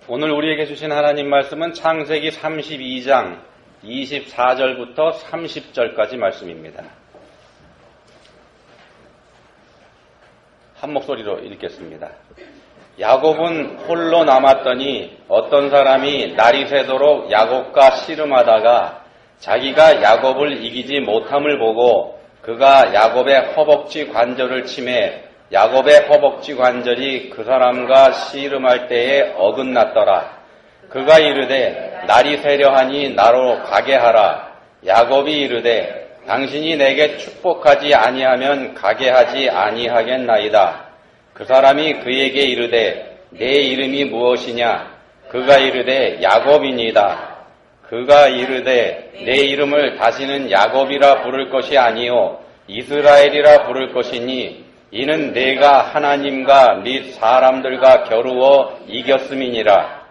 오늘 우리에게 주신 하나님 말씀은 창세기 32장 24절부터 30절까지 말씀입니다. 한 목소리로 읽겠습니다. 야곱은 홀로 남았더니 어떤 사람이 날이 새도록 야곱과 씨름하다가 자기가 야곱을 이기지 못함을 보고 그가 야곱의 허벅지 관절을 치매 야곱의 허벅지 관절이 그 사람과 씨름할 때에 어긋났더라. 그가 이르되 날이 새려하니 나로 가게 하라. 야곱이 이르되 당신이 내게 축복하지 아니하면 가게 하지 아니하겠나이다. 그 사람이 그에게 이르되 내 이름이 무엇이냐? 그가 이르되 야곱이니이다. 그가 이르되 내 이름을 다시는 야곱이라 부를 것이 아니요 이스라엘이라 부를 것이니 이는 내가 하나님과 및 사람들과 겨루어 이겼음이니라.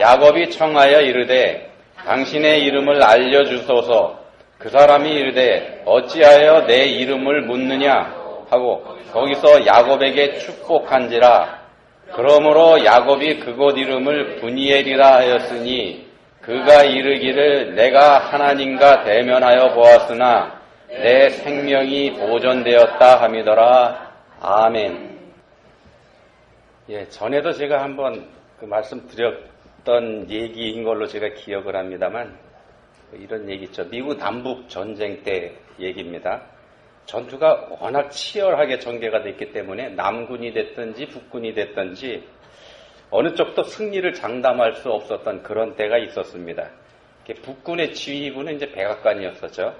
야곱이 청하여 이르되 당신의 이름을 알려주소서. 그 사람이 이르되 어찌하여 내 이름을 묻느냐 하고 거기서 야곱에게 축복한지라. 그러므로 야곱이 그곳 이름을 브니엘이라 하였으니 그가 이르기를 내가 하나님과 대면하여 보았으나 내 생명이 보존되었다 함이더라. 아멘. 전에도 제가 한번 말씀드렸던 얘기인 걸로 제가 기억을 합니다만 이런 얘기 있죠. 미국 남북 전쟁 때 얘기입니다. 전투가 워낙 치열하게 전개가 됐기 때문에 남군이 됐든지 북군이 됐든지 어느 쪽도 승리를 장담할 수 없었던 그런 때가 있었습니다. 북군의 지휘부는 이제 백악관이었었죠.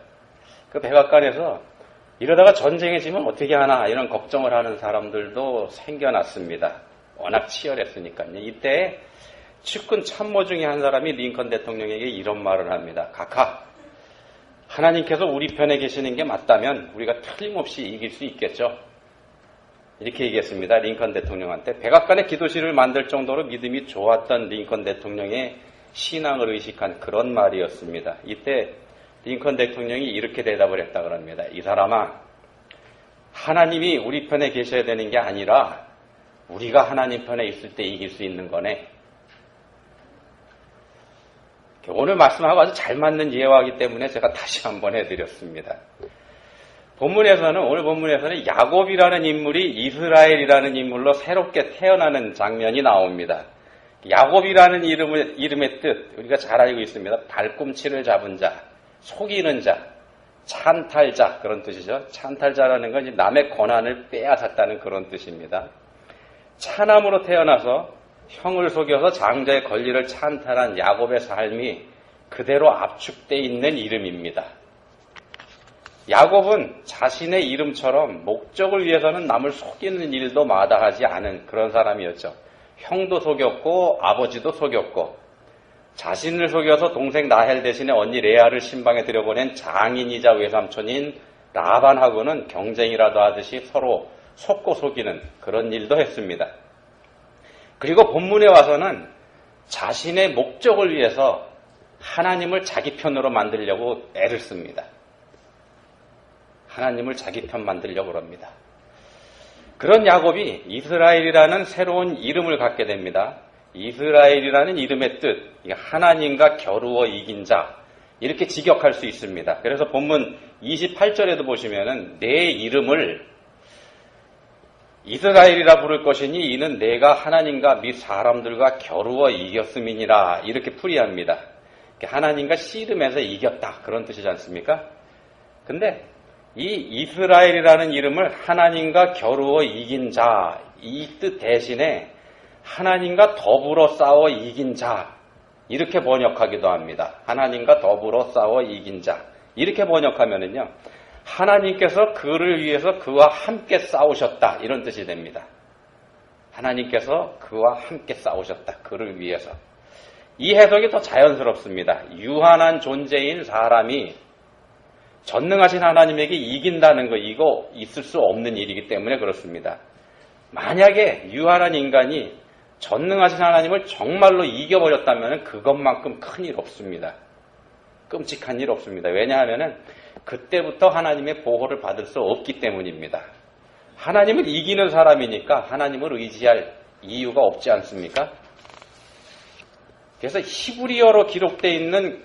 그 백악관에서 이러다가 전쟁에 지면 어떻게 하나 이런 걱정을 하는 사람들도 생겨났습니다. 워낙 치열했으니까요. 이때 측근 참모 중에 한 사람이 링컨 대통령에게 이런 말을 합니다. 각하, 하나님께서 우리 편에 계시는 게 맞다면 우리가 틀림없이 이길 수 있겠죠. 이렇게 얘기했습니다. 링컨 대통령한테. 백악관의 기도실을 만들 정도로 믿음이 좋았던 링컨 대통령의 신앙을 의식한 그런 말이었습니다. 이때 링컨 대통령이 이렇게 대답을 했다고 합니다. 이 사람아, 하나님이 우리 편에 계셔야 되는 게 아니라 우리가 하나님 편에 있을 때 이길 수 있는 거네. 오늘 말씀하고 아주 잘 맞는 예화이기 때문에 제가 다시 한번 해드렸습니다. 오늘 본문에서는 야곱이라는 인물이 이스라엘이라는 인물로 새롭게 태어나는 장면이 나옵니다. 야곱이라는 이름의 뜻 우리가 잘 알고 있습니다. 발꿈치를 잡은 자, 속이는 자, 찬탈자 그런 뜻이죠. 찬탈자라는 건 남의 권한을 빼앗았다는 그런 뜻입니다. 차남으로 태어나서 형을 속여서 장자의 권리를 찬탈한 야곱의 삶이 그대로 압축되어 있는 이름입니다. 야곱은 자신의 이름처럼 목적을 위해서는 남을 속이는 일도 마다하지 않은 그런 사람이었죠. 형도 속였고 아버지도 속였고 자신을 속여서 동생 라헬 대신에 언니 레아를 신방에 들여보낸 장인이자 외삼촌인 라반하고는 경쟁이라도 하듯이 서로 속고 속이는 그런 일도 했습니다. 그리고 본문에 와서는 자신의 목적을 위해서 하나님을 자기 편으로 만들려고 애를 씁니다. 하나님을 자기 편 만들려고 합니다. 그런 야곱이 이스라엘이라는 새로운 이름을 갖게 됩니다. 이스라엘이라는 이름의 뜻, 하나님과 겨루어 이긴 자, 이렇게 직역할 수 있습니다. 그래서 본문 28절에도 보시면은 내 이름을 이스라엘이라 부를 것이니 이는 내가 하나님과 및 사람들과 겨루어 이겼음이니라 이렇게 풀이합니다. 하나님과 씨름해서 이겼다 그런 뜻이지 않습니까? 근데 이 이스라엘이라는 이름을 하나님과 겨루어 이긴 자, 이 뜻 대신에 하나님과 더불어 싸워 이긴 자 이렇게 번역하기도 합니다. 하나님과 더불어 싸워 이긴 자 이렇게 번역하면은요 하나님께서 그를 위해서 그와 함께 싸우셨다 이런 뜻이 됩니다. 하나님께서 그와 함께 싸우셨다 그를 위해서. 이 해석이 더 자연스럽습니다. 유한한 존재인 사람이 전능하신 하나님에게 이긴다는 거 이거 있을 수 없는 일이기 때문에 그렇습니다. 만약에 유한한 인간이 전능하신 하나님을 정말로 이겨버렸다면 그것만큼 큰 일 없습니다. 끔찍한 일 없습니다. 왜냐하면 그때부터 하나님의 보호를 받을 수 없기 때문입니다. 하나님을 이기는 사람이니까 하나님을 의지할 이유가 없지 않습니까? 그래서 히브리어로 기록되어 있는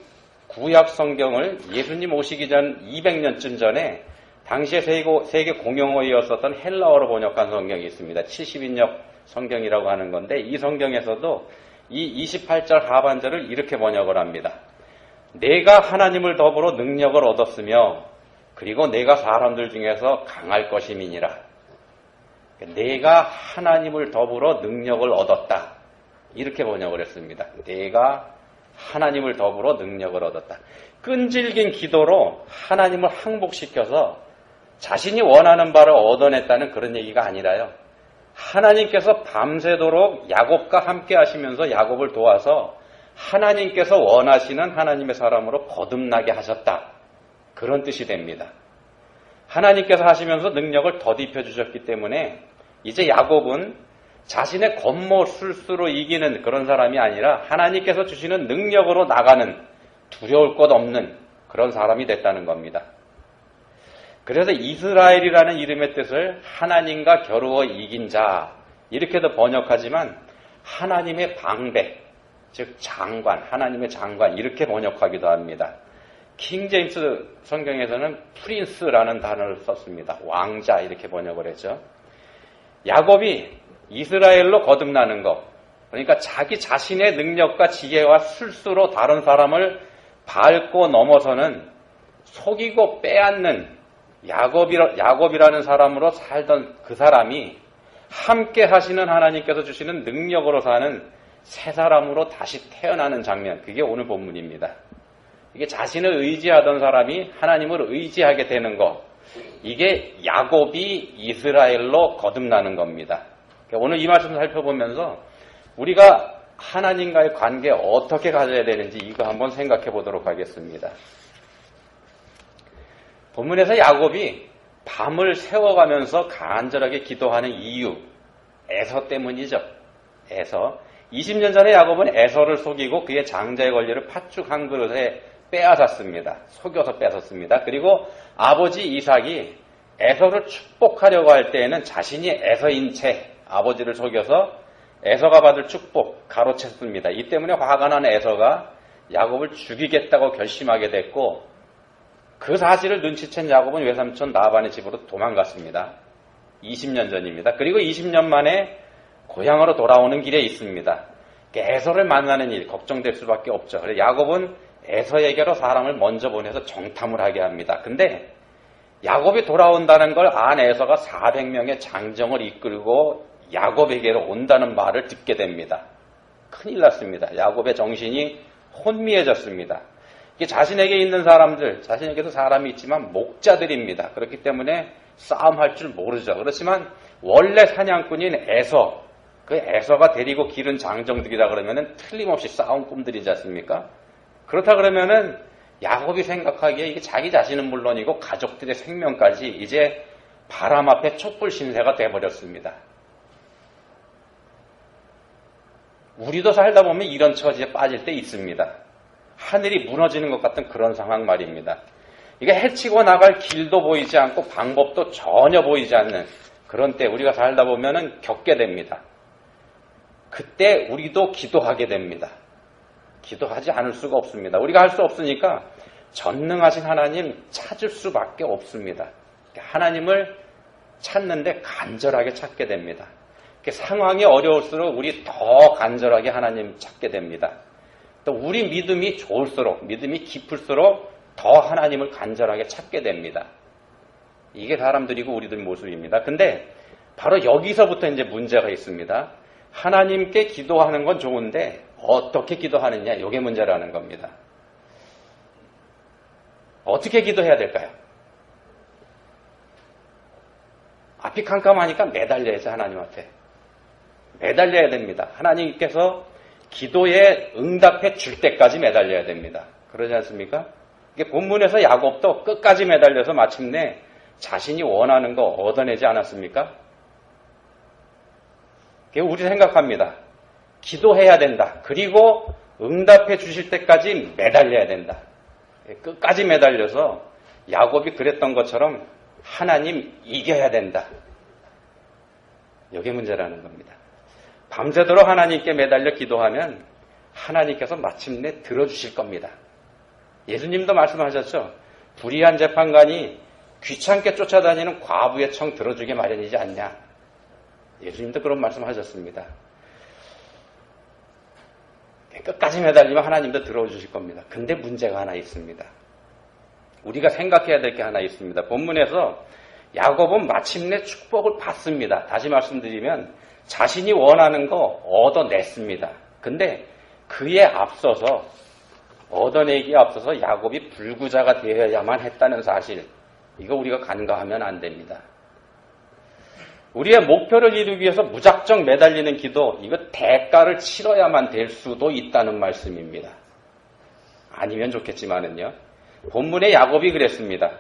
구약 성경을 예수님 오시기 전 200년쯤 전에 당시에 세계 공용어이었었던 헬라어로 번역한 성경이 있습니다. 70인역 성경이라고 하는 건데 이 성경에서도 이 28절 하반절을 이렇게 번역을 합니다. 내가 하나님을 더불어 능력을 얻었으며 그리고 내가 사람들 중에서 강할 것임이니라. 내가 하나님을 더불어 능력을 얻었다. 이렇게 번역을 했습니다. 내가 하나님을 더불어 능력을 얻었다. 끈질긴 기도로 하나님을 항복시켜서 자신이 원하는 바를 얻어냈다는 그런 얘기가 아니라요. 하나님께서 밤새도록 야곱과 함께 하시면서 야곱을 도와서 하나님께서 원하시는 하나님의 사람으로 거듭나게 하셨다. 그런 뜻이 됩니다. 하나님께서 하시면서 능력을 덧입혀 주셨기 때문에 이제 야곱은 자신의 겉모술수로 이기는 그런 사람이 아니라 하나님께서 주시는 능력으로 나가는 두려울 것 없는 그런 사람이 됐다는 겁니다. 그래서 이스라엘이라는 이름의 뜻을 하나님과 겨루어 이긴 자 이렇게도 번역하지만 하나님의 방백, 즉 장관, 하나님의 장관 이렇게 번역하기도 합니다. 킹 제임스 성경에서는 프린스라는 단어를 썼습니다. 왕자 이렇게 번역을 했죠. 야곱이 이스라엘로 거듭나는 것, 그러니까 자기 자신의 능력과 지혜와 술수로 다른 사람을 밟고 넘어서는 속이고 빼앗는 야곱이라는 사람으로 살던 그 사람이 함께 하시는 하나님께서 주시는 능력으로 사는 새 사람으로 다시 태어나는 장면, 그게 오늘 본문입니다. 이게 자신을 의지하던 사람이 하나님을 의지하게 되는 것, 이게 야곱이 이스라엘로 거듭나는 겁니다. 오늘 이 말씀을 살펴보면서 우리가 하나님과의 관계 어떻게 가져야 되는지 이거 한번 생각해 보도록 하겠습니다. 본문에서 야곱이 밤을 새워가면서 간절하게 기도하는 이유, 에서 때문이죠. 에서. 20년 전에 야곱은 에서를 속이고 그의 장자의 권리를 팥죽 한 그릇에 빼앗았습니다. 속여서 뺏었습니다. 그리고 아버지 이삭이 에서를 축복하려고 할 때에는 자신이 에서인 채 아버지를 속여서 에서가 받을 축복 가로챘습니다. 이 때문에 화가 난 에서가 야곱을 죽이겠다고 결심하게 됐고 그 사실을 눈치챈 야곱은 외삼촌 라반의 집으로 도망갔습니다. 20년 전입니다. 그리고 20년 만에 고향으로 돌아오는 길에 있습니다. 에서를 만나는 일 걱정될 수밖에 없죠. 그래서 야곱은 에서에게로 사람을 먼저 보내서 정탐을 하게 합니다. 근데 야곱이 돌아온다는 걸 안 에서가 400명의 장정을 이끌고 야곱에게로 온다는 말을 듣게 됩니다. 큰일 났습니다. 야곱의 정신이 혼미해졌습니다. 이게 자신에게 있는 사람들, 자신에게도 사람이 있지만 목자들입니다. 그렇기 때문에 싸움할 줄 모르죠. 그렇지만 원래 사냥꾼인 에서, 그 에서가 데리고 기른 장정들이라 그러면은 틀림없이 싸움 꿈들이지 않습니까? 그렇다 그러면은 야곱이 생각하기에 이게 자기 자신은 물론이고 가족들의 생명까지 이제 바람 앞에 촛불 신세가 돼버렸습니다. 우리도 살다 보면 이런 처지에 빠질 때 있습니다. 하늘이 무너지는 것 같은 그런 상황 말입니다. 이게 헤치고 나갈 길도 보이지 않고 방법도 전혀 보이지 않는 그런 때 우리가 살다 보면은 겪게 됩니다. 그때 우리도 기도하게 됩니다. 기도하지 않을 수가 없습니다. 우리가 할 수 없으니까 전능하신 하나님 찾을 수밖에 없습니다. 하나님을 찾는데 간절하게 찾게 됩니다. 상황이 어려울수록 우리 더 간절하게 하나님 찾게 됩니다. 또 우리 믿음이 좋을수록, 믿음이 깊을수록 더 하나님을 간절하게 찾게 됩니다. 이게 사람들이고 우리들 모습입니다. 근데 바로 여기서부터 이제 문제가 있습니다. 하나님께 기도하는 건 좋은데 어떻게 기도하느냐, 이게 문제라는 겁니다. 어떻게 기도해야 될까요? 앞이 캄캄하니까 매달려야지, 하나님한테. 매달려야 됩니다. 하나님께서 기도에 응답해 줄 때까지 매달려야 됩니다. 그러지 않습니까? 이게 본문에서 야곱도 끝까지 매달려서 마침내 자신이 원하는 거 얻어내지 않았습니까? 우리 생각합니다. 기도해야 된다. 그리고 응답해 주실 때까지 매달려야 된다. 끝까지 매달려서 야곱이 그랬던 것처럼 하나님 이겨야 된다. 이게 문제라는 겁니다. 밤새도록 하나님께 매달려 기도하면 하나님께서 마침내 들어주실 겁니다. 예수님도 말씀하셨죠. 불의한 재판관이 귀찮게 쫓아다니는 과부의 청 들어주게 마련이지 않냐. 예수님도 그런 말씀하셨습니다. 끝까지 매달리면 하나님도 들어주실 겁니다. 근데 문제가 하나 있습니다. 우리가 생각해야 될 게 하나 있습니다. 본문에서 야곱은 마침내 축복을 받습니다. 다시 말씀드리면 자신이 원하는 거 얻어냈습니다. 근데 그에 앞서서 얻어내기에 앞서서 야곱이 불구자가 되어야만 했다는 사실, 이거 우리가 간과하면 안 됩니다. 우리의 목표를 이루기 위해서 무작정 매달리는 기도, 이거 대가를 치러야만 될 수도 있다는 말씀입니다. 아니면 좋겠지만은요. 본문의 야곱이 그랬습니다.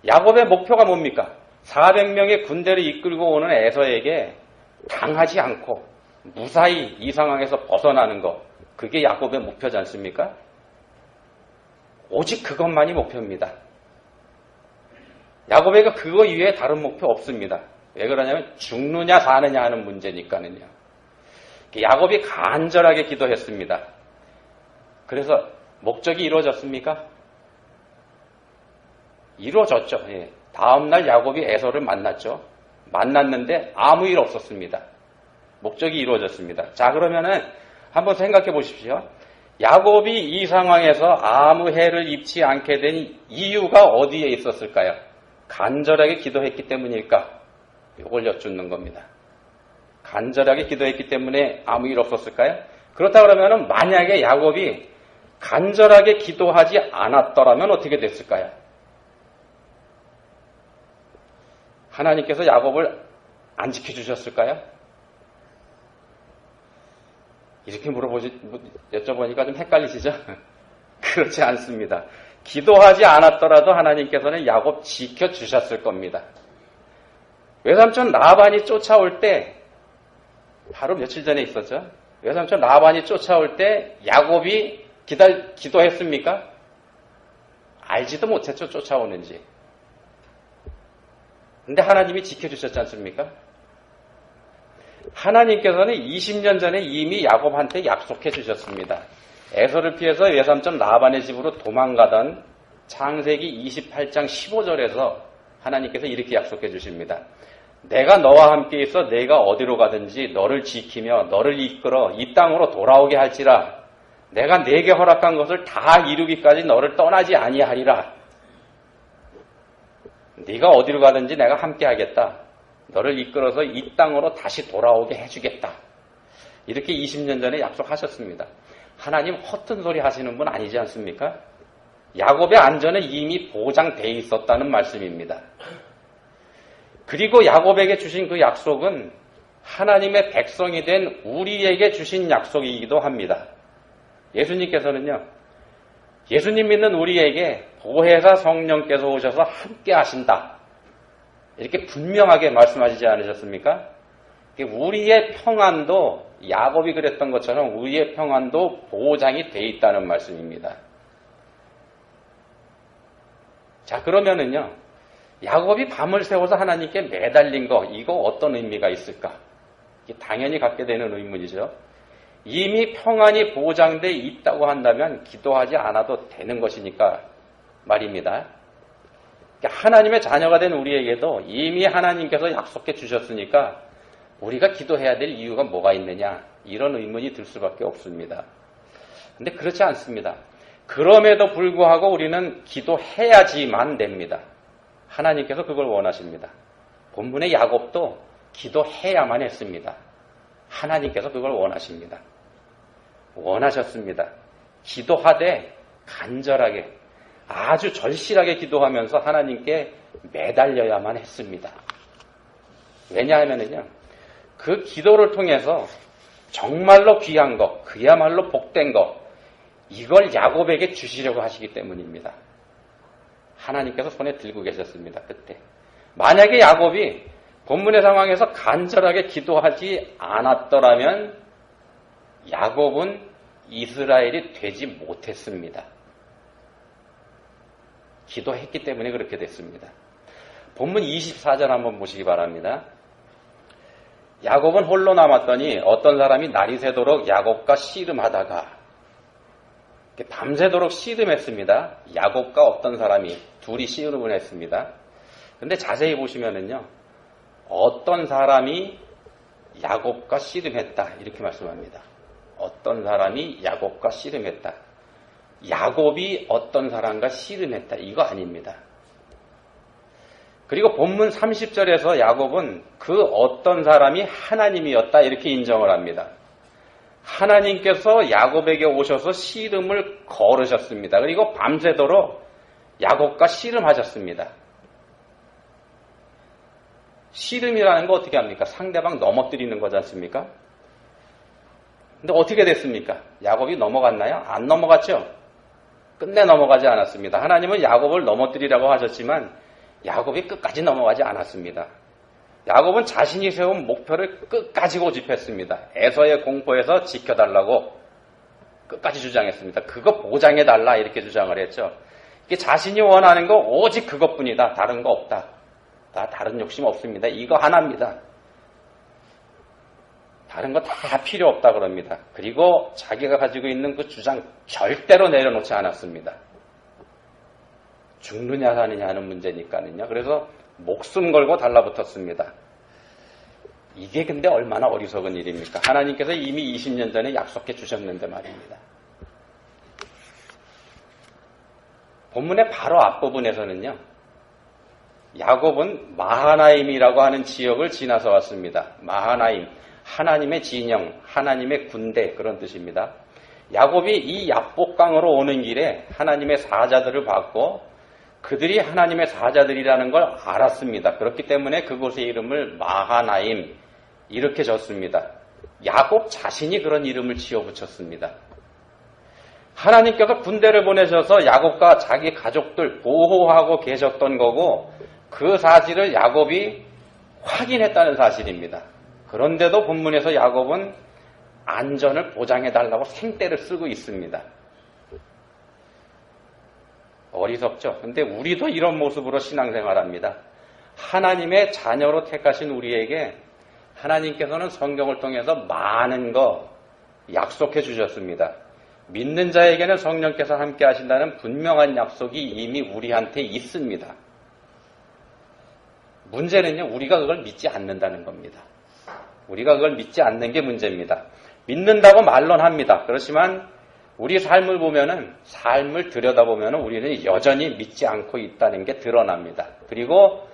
야곱의 목표가 뭡니까? 400명의 군대를 이끌고 오는 에서에게 당하지 않고 무사히 이 상황에서 벗어나는 것, 그게 야곱의 목표지 않습니까? 오직 그것만이 목표입니다. 야곱에게 그거 이외에 다른 목표 없습니다. 왜 그러냐면 죽느냐 사느냐 하는 문제니까는요. 야곱이 간절하게 기도했습니다. 그래서 목적이 이루어졌습니까? 이루어졌죠. 예. 다음날 야곱이 에서를 만났죠. 만났는데 아무 일 없었습니다. 목적이 이루어졌습니다. 자, 그러면은 한번 생각해 보십시오. 야곱이 이 상황에서 아무 해를 입지 않게 된 이유가 어디에 있었을까요? 간절하게 기도했기 때문일까? 이걸 여쭙는 겁니다. 간절하게 기도했기 때문에 아무 일 없었을까요? 그렇다 그러면 만약에 야곱이 간절하게 기도하지 않았더라면 어떻게 됐을까요? 하나님께서 야곱을 안 지켜주셨을까요? 이렇게 여쭤보니까 좀 헷갈리시죠? 그렇지 않습니다. 기도하지 않았더라도 하나님께서는 야곱 지켜주셨을 겁니다. 외삼촌 라반이 쫓아올 때, 바로 며칠 전에 있었죠. 외삼촌 라반이 쫓아올 때 야곱이 기도했습니까? 알지도 못했죠, 쫓아오는지. 근데 하나님이 지켜주셨지 않습니까? 하나님께서는 20년 전에 이미 야곱한테 약속해 주셨습니다. 에서를 피해서 외삼촌 라반의 집으로 도망가던 창세기 28장 15절에서 하나님께서 이렇게 약속해 주십니다. 내가 너와 함께 있어 내가 어디로 가든지 너를 지키며 너를 이끌어 이 땅으로 돌아오게 할지라. 내가 네게 허락한 것을 다 이루기까지 너를 떠나지 아니하리라. 네가 어디로 가든지 내가 함께 하겠다. 너를 이끌어서 이 땅으로 다시 돌아오게 해주겠다. 이렇게 20년 전에 약속하셨습니다. 하나님 허튼 소리 하시는 분 아니지 않습니까? 야곱의 안전은 이미 보장되어 있었다는 말씀입니다. 그리고 야곱에게 주신 그 약속은 하나님의 백성이 된 우리에게 주신 약속이기도 합니다. 예수님께서는요, 예수님 믿는 우리에게 보혜사 성령께서 오셔서 함께 하신다. 이렇게 분명하게 말씀하시지 않으셨습니까? 우리의 평안도 야곱이 그랬던 것처럼 우리의 평안도 보장이 돼 있다는 말씀입니다. 자, 그러면은요, 야곱이 밤을 새워서 하나님께 매달린 거, 이거 어떤 의미가 있을까? 이게 당연히 갖게 되는 의문이죠. 이미 평안이 보장돼 있다고 한다면 기도하지 않아도 되는 것이니까 말입니다. 하나님의 자녀가 된 우리에게도 이미 하나님께서 약속해 주셨으니까 우리가 기도해야 될 이유가 뭐가 있느냐, 이런 의문이 들 수밖에 없습니다. 근데 그렇지 않습니다. 그럼에도 불구하고 우리는 기도해야지만 됩니다. 하나님께서 그걸 원하십니다. 본문의 야곱도 기도해야만 했습니다. 하나님께서 그걸 원하십니다. 원하셨습니다. 기도하되 간절하게, 아주 절실하게 기도하면서 하나님께 매달려야만 했습니다. 왜냐하면요, 그 기도를 통해서 정말로 귀한 것, 그야말로 복된 것, 이걸 야곱에게 주시려고 하시기 때문입니다. 하나님께서 손에 들고 계셨습니다. 그때 만약에 야곱이 본문의 상황에서 간절하게 기도하지 않았더라면 야곱은 이스라엘이 되지 못했습니다. 기도했기 때문에 그렇게 됐습니다. 본문 24절 한번 보시기 바랍니다. 야곱은 홀로 남았더니 어떤 사람이 날이 새도록 야곱과 씨름하다가, 밤새도록 씨름했습니다. 야곱과 어떤 사람이 둘이 씨름을 했습니다. 근데 자세히 보시면은요, 어떤 사람이 야곱과 씨름했다 이렇게 말씀합니다. 어떤 사람이 야곱과 씨름했다. 야곱이 어떤 사람과 씨름했다 이거 아닙니다. 그리고 본문 30절에서 야곱은 그 어떤 사람이 하나님이었다 이렇게 인정을 합니다. 하나님께서 야곱에게 오셔서 씨름을 걸으셨습니다. 그리고 밤새도록 야곱과 씨름하셨습니다. 씨름이라는 거 어떻게 합니까? 상대방 넘어뜨리는 거지 않습니까? 근데 어떻게 됐습니까? 야곱이 넘어갔나요? 안 넘어갔죠? 끝내 넘어가지 않았습니다. 하나님은 야곱을 넘어뜨리라고 하셨지만 야곱이 끝까지 넘어가지 않았습니다. 야곱은 자신이 세운 목표를 끝까지 고집했습니다. 에서의 공포에서 지켜달라고 끝까지 주장했습니다. 그거 보장해달라 이렇게 주장을 했죠. 이게 자신이 원하는 거 오직 그것뿐이다. 다른 거 없다. 다 다른 욕심 없습니다. 이거 하나입니다. 다른 거 다 필요 없다 그럽니다. 그리고 자기가 가지고 있는 그 주장 절대로 내려놓지 않았습니다. 죽느냐 사느냐 하는 문제니까는요. 그래서 목숨 걸고 달라붙었습니다. 이게 근데 얼마나 어리석은 일입니까? 하나님께서 이미 20년 전에 약속해 주셨는데 말입니다. 본문의 바로 앞부분에서는요. 야곱은 마하나임이라고 하는 지역을 지나서 왔습니다. 마하나임, 하나님의 진영, 하나님의 군대 그런 뜻입니다. 야곱이 이 야복강으로 오는 길에 하나님의 사자들을 봤고 그들이 하나님의 사자들이라는 걸 알았습니다. 그렇기 때문에 그곳의 이름을 마하나임 이렇게 졌습니다. 야곱 자신이 그런 이름을 지어붙였습니다. 하나님께서 군대를 보내셔서 야곱과 자기 가족들 보호하고 계셨던 거고 그 사실을 야곱이 확인했다는 사실입니다. 그런데도 본문에서 야곱은 안전을 보장해달라고 생떼를 쓰고 있습니다. 어리석죠. 근데 우리도 이런 모습으로 신앙생활합니다. 하나님의 자녀로 택하신 우리에게 하나님께서는 성경을 통해서 많은 거 약속해 주셨습니다. 믿는 자에게는 성령께서 함께 하신다는 분명한 약속이 이미 우리한테 있습니다. 문제는요, 우리가 그걸 믿지 않는다는 겁니다. 우리가 그걸 믿지 않는 게 문제입니다. 믿는다고 말론 합니다. 그렇지만 우리 삶을 보면은, 삶을 들여다보면은 우리는 여전히 믿지 않고 있다는 게 드러납니다. 그리고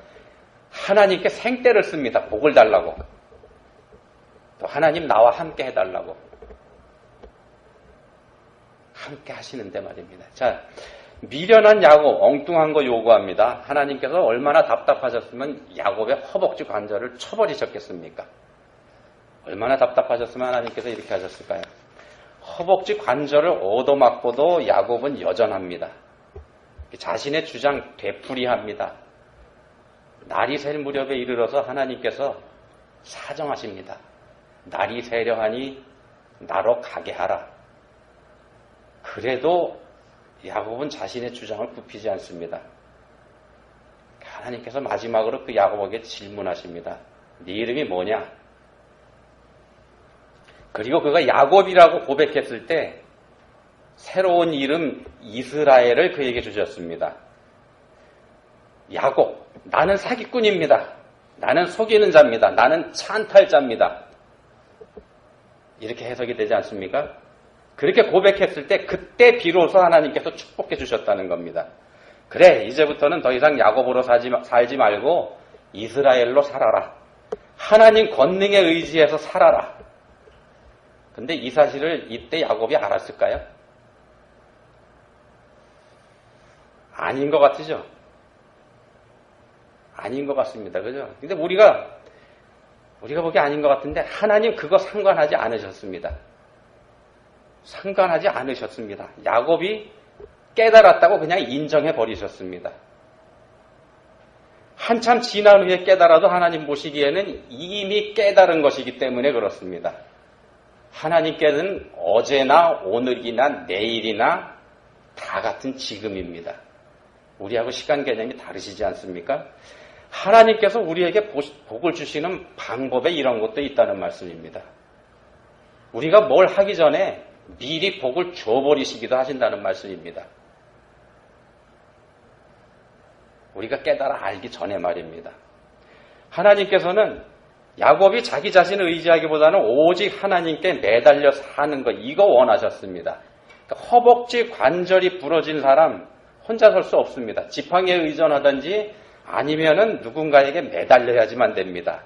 하나님께 생떼를 씁니다. 복을 달라고. 또 하나님 나와 함께 해달라고. 함께 하시는데 말입니다. 자, 미련한 야곱, 엉뚱한 거 요구합니다. 하나님께서 얼마나 답답하셨으면 야곱의 허벅지 관절을 쳐버리셨겠습니까? 얼마나 답답하셨으면 하나님께서 이렇게 하셨을까요? 허벅지 관절을 얻어맞고도 야곱은 여전합니다. 자신의 주장 되풀이합니다. 날이 셀 무렵에 이르러서 하나님께서 사정하십니다. 날이 새려하니 나로 가게 하라. 그래도 야곱은 자신의 주장을 굽히지 않습니다. 하나님께서 마지막으로 그 야곱에게 질문하십니다. 네 이름이 뭐냐? 그리고 그가 야곱이라고 고백했을 때 새로운 이름 이스라엘을 그에게 주셨습니다. 야곱, 나는 사기꾼입니다. 나는 속이는 자입니다. 나는 찬탈자입니다. 이렇게 해석이 되지 않습니까? 그렇게 고백했을 때 그때 비로소 하나님께서 축복해 주셨다는 겁니다. 그래, 이제부터는 더 이상 야곱으로 살지 말고 이스라엘로 살아라. 하나님 권능에 의지해서 살아라. 근데 이 사실을 이때 야곱이 알았을까요? 아닌 것 같으죠? 아닌 것 같습니다. 그죠? 근데 우리가 보기 아닌 것 같은데 하나님 그거 상관하지 않으셨습니다. 상관하지 않으셨습니다. 야곱이 깨달았다고 그냥 인정해 버리셨습니다. 한참 지난 후에 깨달아도 하나님 보시기에는 이미 깨달은 것이기 때문에 그렇습니다. 하나님께는 어제나 오늘이나 내일이나 다 같은 지금입니다. 우리하고 시간 개념이 다르시지 않습니까? 하나님께서 우리에게 복을 주시는 방법에 이런 것도 있다는 말씀입니다. 우리가 뭘 하기 전에 미리 복을 줘버리시기도 하신다는 말씀입니다. 우리가 깨달아 알기 전에 말입니다. 하나님께서는 야곱이 자기 자신을 의지하기보다는 오직 하나님께 매달려 사는 것, 이거 원하셨습니다. 그러니까 허벅지 관절이 부러진 사람 혼자 설 수 없습니다. 지팡이에 의존하든지 아니면은 누군가에게 매달려야지만 됩니다.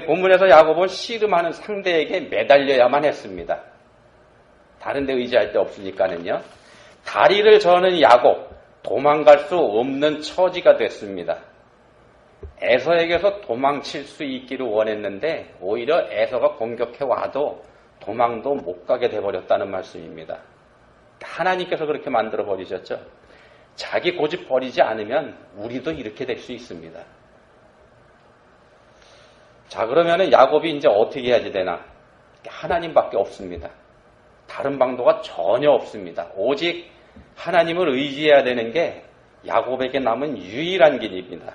본문에서 야곱은 씨름하는 상대에게 매달려야만 했습니다. 다른 데 의지할 데 없으니까는요. 다리를 저는 야곱, 도망갈 수 없는 처지가 됐습니다. 에서에게서 도망칠 수 있기를 원했는데 오히려 에서가 공격해 와도 도망도 못 가게 돼버렸다는 말씀입니다. 하나님께서 그렇게 만들어 버리셨죠. 자기 고집 버리지 않으면 우리도 이렇게 될 수 있습니다. 자, 그러면은 야곱이 이제 어떻게 해야지 되나? 하나님밖에 없습니다. 다른 방도가 전혀 없습니다. 오직 하나님을 의지해야 되는 게 야곱에게 남은 유일한 길입니다.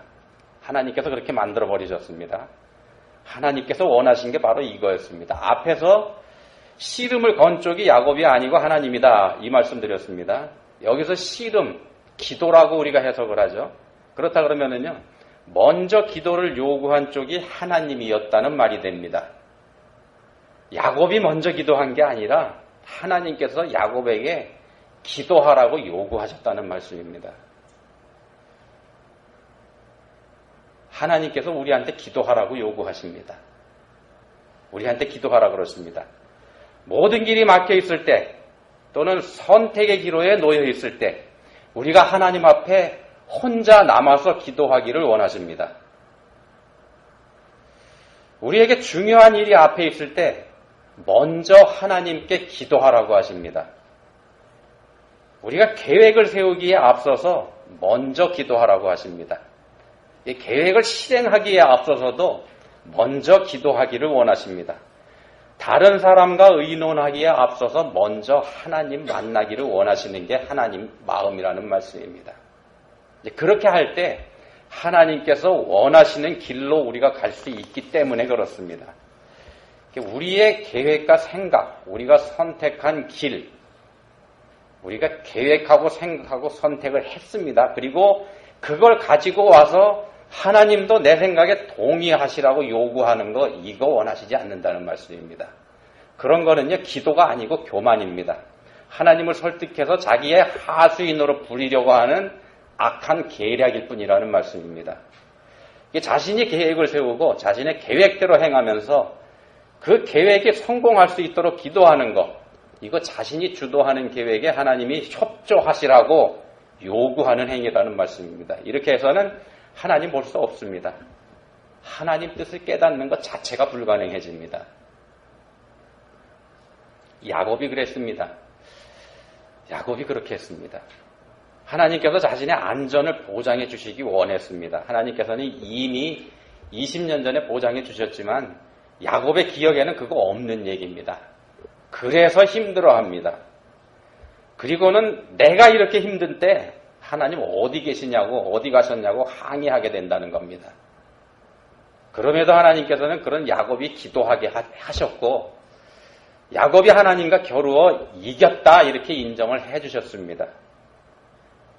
하나님께서 그렇게 만들어 버리셨습니다. 하나님께서 원하신 게 바로 이거였습니다. 앞에서 씨름을 건 쪽이 야곱이 아니고 하나님이다, 이 말씀 드렸습니다. 여기서 씨름, 기도라고 우리가 해석을 하죠. 그렇다 그러면은요, 먼저 기도를 요구한 쪽이 하나님이었다는 말이 됩니다. 야곱이 먼저 기도한 게 아니라 하나님께서 야곱에게 기도하라고 요구하셨다는 말씀입니다. 하나님께서 우리한테 기도하라고 요구하십니다. 우리한테 기도하라고 그러십니다. 모든 길이 막혀 있을 때 또는 선택의 기로에 놓여 있을 때 우리가 하나님 앞에 혼자 남아서 기도하기를 원하십니다. 우리에게 중요한 일이 앞에 있을 때 먼저 하나님께 기도하라고 하십니다. 우리가 계획을 세우기에 앞서서 먼저 기도하라고 하십니다. 이 계획을 실행하기에 앞서서도 먼저 기도하기를 원하십니다. 다른 사람과 의논하기에 앞서서 먼저 하나님 만나기를 원하시는 게 하나님 마음이라는 말씀입니다. 그렇게 할 때 하나님께서 원하시는 길로 우리가 갈 수 있기 때문에 그렇습니다. 우리의 계획과 생각, 우리가 선택한 길, 우리가 계획하고 생각하고 선택을 했습니다. 그리고 그걸 가지고 와서 하나님도 내 생각에 동의하시라고 요구하는 거, 이거 원하시지 않는다는 말씀입니다. 그런 거는요, 기도가 아니고 교만입니다. 하나님을 설득해서 자기의 하수인으로 부리려고 하는 악한 계략일 뿐이라는 말씀입니다. 자신이 계획을 세우고 자신의 계획대로 행하면서 그 계획이 성공할 수 있도록 기도하는 것, 이거 자신이 주도하는 계획에 하나님이 협조하시라고 요구하는 행위라는 말씀입니다. 이렇게 해서는 하나님 볼 수 없습니다. 하나님 뜻을 깨닫는 것 자체가 불가능해집니다. 야곱이 그랬습니다. 야곱이 그렇게 했습니다. 하나님께서 자신의 안전을 보장해 주시기 원했습니다. 하나님께서는 이미 20년 전에 보장해 주셨지만 야곱의 기억에는 그거 없는 얘기입니다. 그래서 힘들어합니다. 그리고는 내가 이렇게 힘든 때 하나님 어디 계시냐고, 어디 가셨냐고 항의하게 된다는 겁니다. 그럼에도 하나님께서는 그런 야곱이 기도하게 하셨고 야곱이 하나님과 겨루어 이겼다, 이렇게 인정을 해주셨습니다.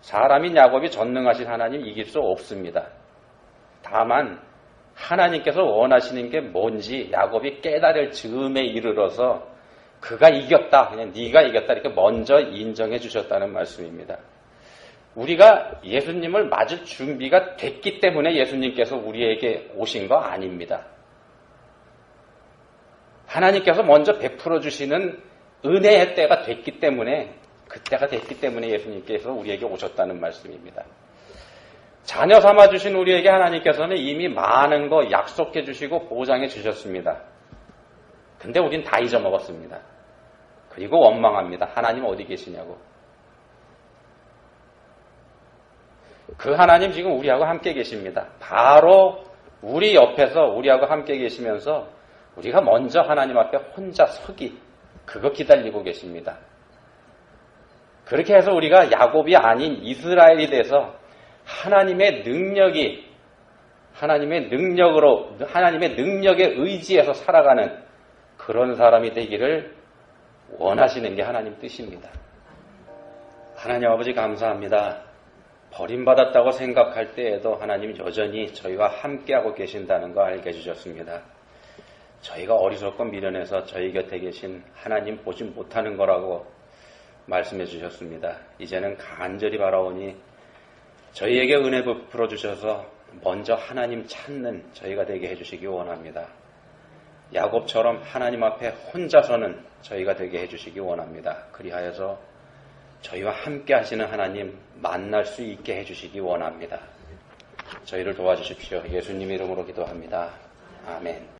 사람인 야곱이 전능하신 하나님 이길 수 없습니다. 다만 하나님께서 원하시는 게 뭔지 야곱이 깨달을 즈음에 이르러서 그가 이겼다, 그냥 네가 이겼다, 이렇게 먼저 인정해 주셨다는 말씀입니다. 우리가 예수님을 맞을 준비가 됐기 때문에 예수님께서 우리에게 오신 거 아닙니다. 하나님께서 먼저 베풀어 주시는 은혜의 때가 됐기 때문에, 그때가 됐기 때문에 예수님께서 우리에게 오셨다는 말씀입니다. 자녀 삼아 주신 우리에게 하나님께서는 이미 많은 거 약속해 주시고 보장해 주셨습니다. 근데 우린 다 잊어먹었습니다. 그리고 원망합니다. 하나님 어디 계시냐고. 그 하나님 지금 우리하고 함께 계십니다. 바로 우리 옆에서 우리하고 함께 계시면서 우리가 먼저 하나님 앞에 혼자 서기, 그거 기다리고 계십니다. 그렇게 해서 우리가 야곱이 아닌 이스라엘이 돼서 하나님의 능력이, 하나님의 능력에 의지해서 살아가는 그런 사람이 되기를 원하시는 게 하나님 뜻입니다. 하나님 아버지 감사합니다. 버림받았다고 생각할 때에도 하나님 여전히 저희와 함께하고 계신다는 거 알게 해주셨습니다. 저희가 어리석고 미련해서 저희 곁에 계신 하나님 보지 못하는 거라고 말씀해 주셨습니다. 이제는 간절히 바라오니 저희에게 은혜 베풀어 주셔서 먼저 하나님 찾는 저희가 되게 해주시기 원합니다. 야곱처럼 하나님 앞에 혼자서는 저희가 되게 해주시기 원합니다. 그리하여서 저희와 함께 하시는 하나님 만날 수 있게 해주시기 원합니다. 저희를 도와주십시오. 예수님 이름으로 기도합니다. 아멘.